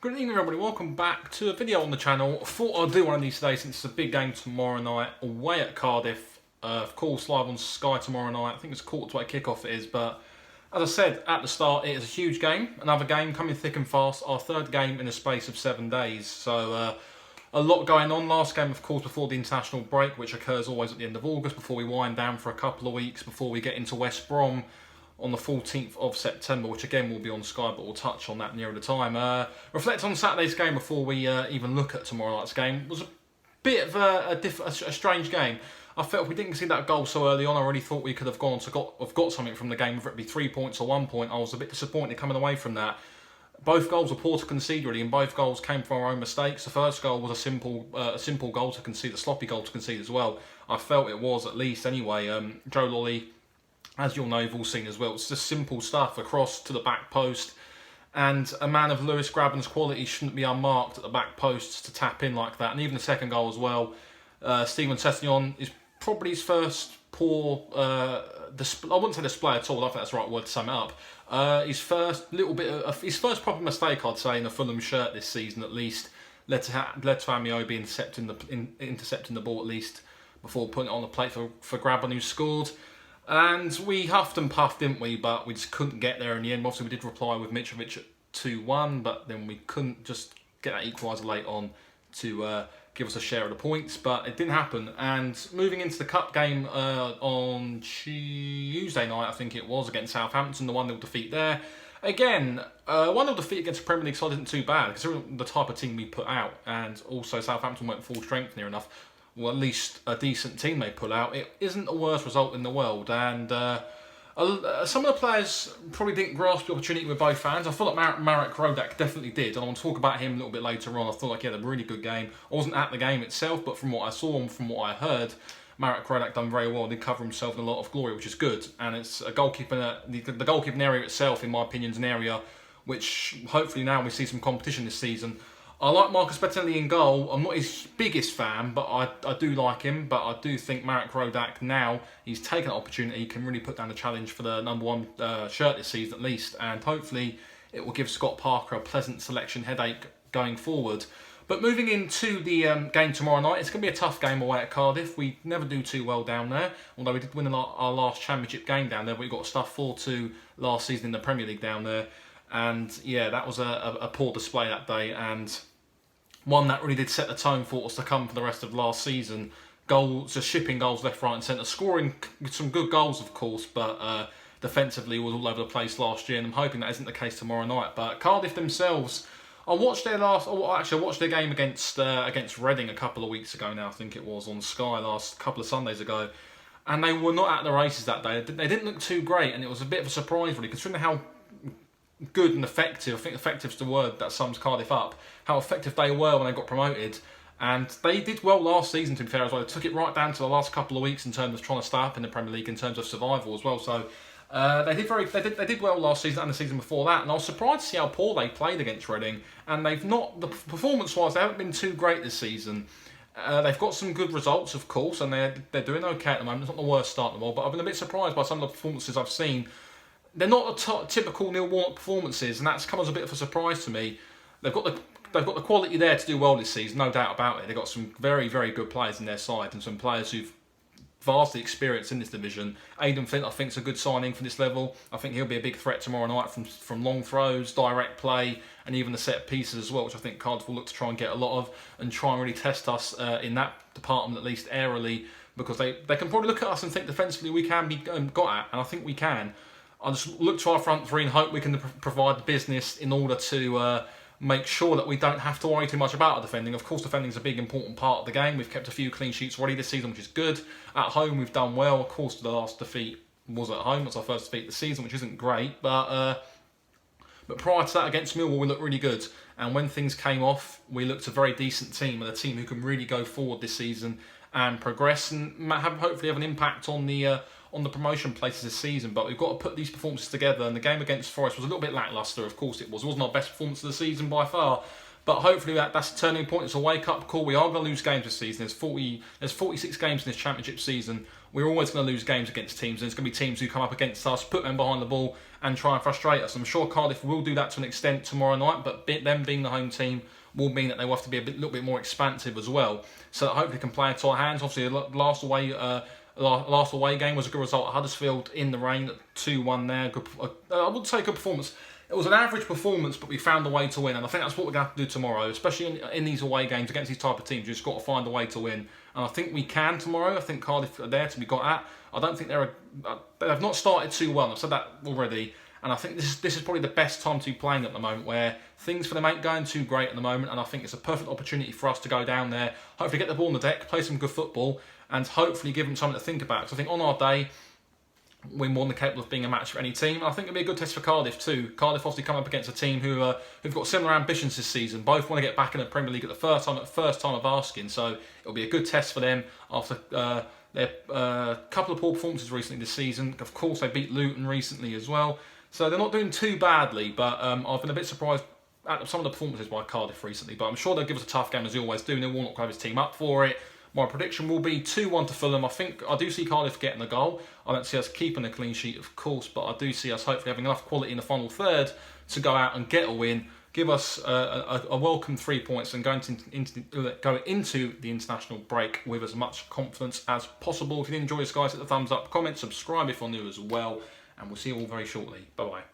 Good evening everybody, welcome back to a video on the channel. I thought I'd do one of these today since it's a big game tomorrow night away at Cardiff. Of course, live on Sky tomorrow night. I think it's 1:15 kickoff it is, but as I said at the start, it is a huge game. Another game coming thick and fast, our third game in a space of 7 days. So a lot going on. Last game, of course, before the international break, which occurs always at the end of August, before we wind down for a couple of weeks, before we get into West Brom on the 14th of September, which again will be on Sky, but we'll touch on that nearer the time. Reflect on Saturday's game before we even look at tomorrow night's game. It was a bit of a strange game. I felt if we didn't see that goal so early on, I really thought we could have got something from the game, whether it be 3 points or 1 point. I was a bit disappointed coming away from that. Both goals were poor to concede, really, and both goals came from our own mistakes. The first goal was a simple goal to concede, a sloppy goal to concede as well. I felt it was, at least anyway. Joe Lolly, as you'll know, you've all seen as well, it's just simple stuff across to the back post. And a man of Lewis Grabban's quality shouldn't be unmarked at the back posts to tap in like that. And even the second goal as well. Steven Sessegnon is probably his first poor display. I wouldn't say display at all. I don't think that's the right word to sum it up. His first proper mistake, I'd say, in a Fulham shirt this season at least, led to Amiobi intercepting the ball at least before putting it on the plate for Grabban, who scored. And we huffed and puffed, didn't we? But we just couldn't get there in the end. Obviously, we did reply with Mitrovic at 2-1, but then we couldn't just get that equaliser late on to give us a share of the points. But it didn't happen. And moving into the cup game on Tuesday night, I think it was, against Southampton, the 1-0 defeat there. Again, 1-0 defeat against a Premier League side isn't too bad, considering the type of team we put out. And also, Southampton went full strength near enough. Well, at least a decent team they pull out. It isn't the worst result in the world, and some of the players probably didn't grasp the opportunity with both fans. I feel like Marek Rodak definitely did, and I'll talk about him a little bit later on. I thought like he had a really good game. I wasn't at the game itself, but from what I saw and from what I heard, Marek Rodak done very well. Did cover himself in a lot of glory, which is good. And it's a goalkeeper. The goalkeeping area itself, in my opinion, is an area which hopefully now we see some competition this season. I like Marcus Bettinelli in goal. I'm not his biggest fan, but I do like him. But I do think Marek Rodak, now he's taken an opportunity, he can really put down the challenge for the #1 shirt this season at least. And hopefully it will give Scott Parker a pleasant selection headache going forward. But moving into the game tomorrow night, it's going to be a tough game away at Cardiff. We never do too well down there. Although we did win our last championship game down there. We got stuff 4-2 last season in the Premier League down there. And yeah, that was a poor display that day. And one that really did set the tone for us to come for the rest of last season. Goals, just shipping goals left, right and centre. Scoring some good goals, of course, but defensively was all over the place last year, and I'm hoping that isn't the case tomorrow night. But Cardiff themselves, I watched their game against Reading a couple of weeks ago now, I think it was, on Sky last couple of Sundays ago. And they were not at the races that day. They didn't look too great, and it was a bit of a surprise, really, considering how good and effective, I think effective's the word that sums Cardiff up, how effective they were when they got promoted. And they did well last season, to be fair, as well. They took it right down to the last couple of weeks in terms of trying to stay up in the Premier League, in terms of survival as well. So they did well last season and the season before that. And I was surprised to see how poor they played against Reading. And performance-wise, they haven't been too great this season. They've got some good results, of course, and they're doing okay at the moment. It's not the worst start in the world, but I've been a bit surprised by some of the performances I've seen. They're not typical Neil Warnock performances, and that's come as a bit of a surprise to me. They've got the quality there to do well this season, no doubt about it. They've got some very, very good players in their side, and some players who've vastly experienced in this division. Aidan Flint, I think, is a good signing for this level. I think he'll be a big threat tomorrow night from long throws, direct play, and even the set pieces as well, which I think Cardiff will look to try and get a lot of, and try and really test us in that department, at least airily, because they can probably look at us and think defensively we can be got at, and I think we can. I just look to our front three and hope we can provide the business in order to make sure that we don't have to worry too much about our defending. Of course, defending is a big, important part of the game. We've kept a few clean sheets already this season, which is good. At home, we've done well. Of course, the last defeat was at home. It was our first defeat of the season, which isn't great. But prior to that, against Millwall, we looked really good. And when things came off, we looked a very decent team, and a team who can really go forward this season and progress and hopefully have an impact on the promotion places this season. But we've got to put these performances together, and the game against Forest was a little bit lacklustre. Of course it was. It wasn't our best performance of the season by far, But hopefully that's a turning point. It's a wake-up call. We are going to lose games this season. There's 46 games in this championship season. We're always going to lose games against teams. There's going to be teams who come up against us, put them behind the ball, and try and frustrate us. I'm sure Cardiff will do that to an extent tomorrow night, but them being the home team will mean that they will have to be little bit more expansive as well. So that hopefully can play into our hands. Obviously, the last away game was a good result at Huddersfield in the rain, 2-1 there. I wouldn't say good performance. It was an average performance, but we found a way to win, and I think that's what we're going to have to do tomorrow, especially in these away games against these type of teams. You've just got to find a way to win, and I think we can tomorrow. I think Cardiff are there to be got at. I don't think they've not started too well. I've said that already, and I think this is probably the best time to be playing at the moment, where things for them ain't going too great at the moment, and I think it's a perfect opportunity for us to go down there, hopefully get the ball on the deck, play some good football, and hopefully give them something to think about. Because I think on our day, we're more than capable of being a match for any team. And I think it'll be a good test for Cardiff too. Cardiff obviously come up against a team who've got similar ambitions this season. Both want to get back in the Premier League at the first time of asking. So it'll be a good test for them after their couple of poor performances recently this season. Of course, they beat Luton recently as well. So they're not doing too badly. But I've been a bit surprised at some of the performances by Cardiff recently. But I'm sure they'll give us a tough game as they always do. And they will not have his team up for it. My prediction will be 2-1 to Fulham. I do see Cardiff getting a goal. I don't see us keeping a clean sheet, of course, but I do see us hopefully having enough quality in the final third to go out and get a win, give us a welcome 3 points, and go into the international break with as much confidence as possible. If you did enjoy this, guys, hit the thumbs up, comment, subscribe if you're new as well, and we'll see you all very shortly. Bye-bye.